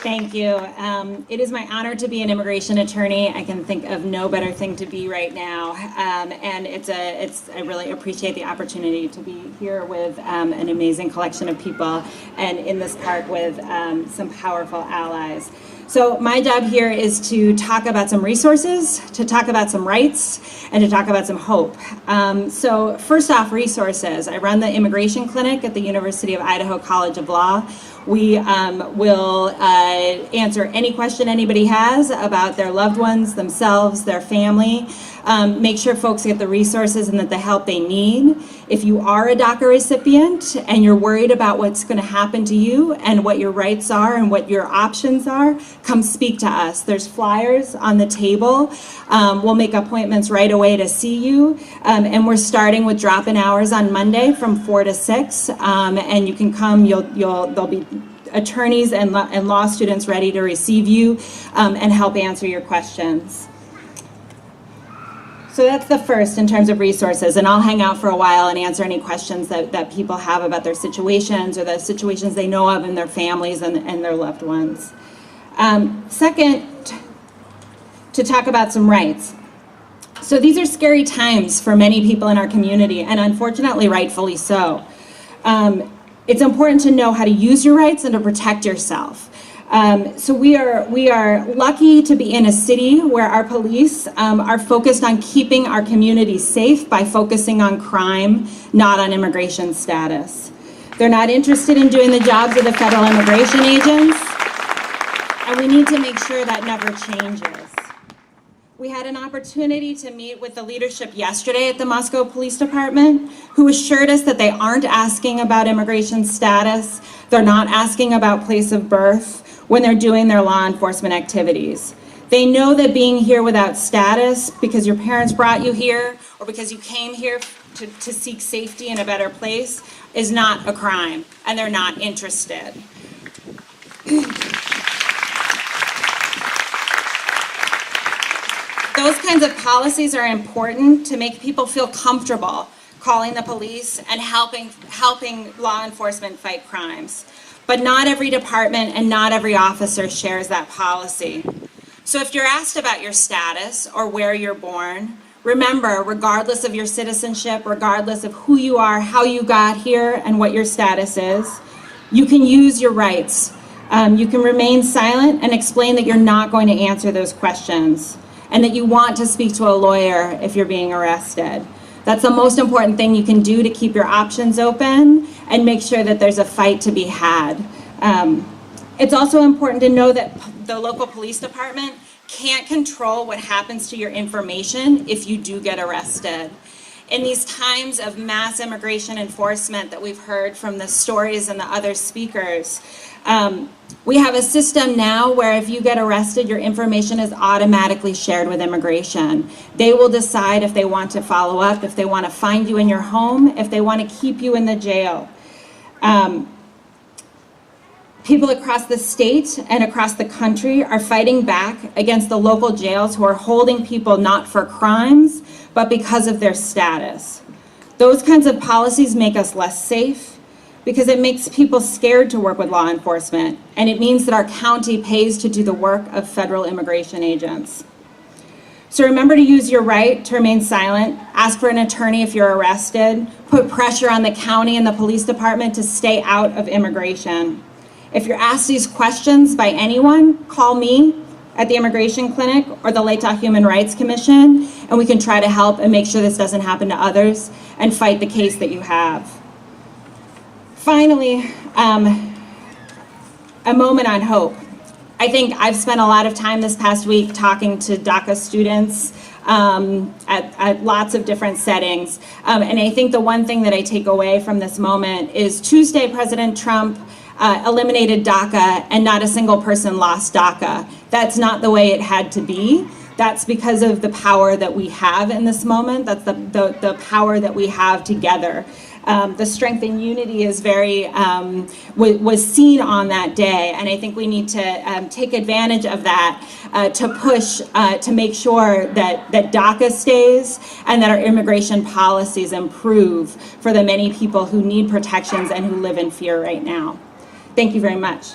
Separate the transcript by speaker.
Speaker 1: Thank you. It is my honor to be an immigration attorney. I can think of no better thing to be right now. And I really appreciate the opportunity to be here with an amazing collection of people and in this park with some powerful allies. So my job here is to talk about some resources, to talk about some rights, and to talk about some hope. So first off, resources. I run the immigration clinic at the University of Idaho College of Law. We will answer any question anybody has about their loved ones, themselves, their family. Make sure folks get the resources and the help they need. If you are a DACA recipient and you're worried about what's going to happen to you and what your rights are and what your options are, come speak to us. There's flyers on the table. We'll make appointments right away to see you. And we're starting with drop-in hours on Monday from 4 to 6. And you can come. There'll be attorneys and law students ready to receive you and help answer your questions. So that's the first in terms of resources, and I'll hang out for a while and answer any questions that people have about their situations or the situations they know of in their families and their loved ones. Second, to talk about some rights. So these are scary times for many people in our community, and unfortunately, rightfully so. It's important to know how to use your rights and to protect yourself. So we are lucky to be in a city where our police are focused on keeping our community safe by focusing on crime, not on immigration status. They're not interested in doing the jobs of the federal immigration agents, and we need to make sure that never changes. We had an opportunity to meet with the leadership yesterday at the Moscow Police Department, who assured us that they aren't asking about immigration status, they're not asking about place of birth when they're doing their law enforcement activities. They know that being here without status, because your parents brought you here, or because you came here to seek safety in a better place, is not a crime, and they're not interested. Those kinds of policies are important to make people feel comfortable calling the police and helping law enforcement fight crimes. But not every department and not every officer shares that policy. So if you're asked about your status or where you're born, remember, regardless of your citizenship, regardless of who you are, how you got here, and what your status is, you can use your rights. You can remain silent and explain that you're not going to answer those questions, and that you want to speak to a lawyer if you're being arrested. That's the most important thing you can do to keep your options open and make sure that there's a fight to be had. It's also important to know that the local police department can't control what happens to your information if you do get arrested. In these times of mass immigration enforcement that we've heard from the stories and the other speakers, we have a system now where if you get arrested, your information is automatically shared with immigration. They will decide if they want to follow up, if they want to find you in your home, if they want to keep you in the jail. People across the state and across the country are fighting back against the local jails who are holding people not for crimes, but because of their status. Those kinds of policies make us less safe, because it makes people scared to work with law enforcement, and it means that our county pays to do the work of federal immigration agents. So remember to use your right to remain silent, ask for an attorney if you're arrested, put pressure on the county and the police department to stay out of immigration. If you're asked these questions by anyone, call me at the Immigration Clinic or the Lake Tahoe Human Rights Commission, and we can try to help and make sure this doesn't happen to others and fight the case that you have. Finally, a moment on hope. I think I've spent a lot of time this past week talking to DACA students at lots of different settings. And I think the one thing that I take away from this moment is Tuesday, President Trump eliminated DACA and not a single person lost DACA. That's not the way it had to be. That's because of the power that we have in this moment. That's the power that we have together. The strength and unity is was seen on that day, and I think we need to take advantage of that to push to make sure that DACA stays and that our immigration policies improve for the many people who need protections and who live in fear right now. Thank you very much.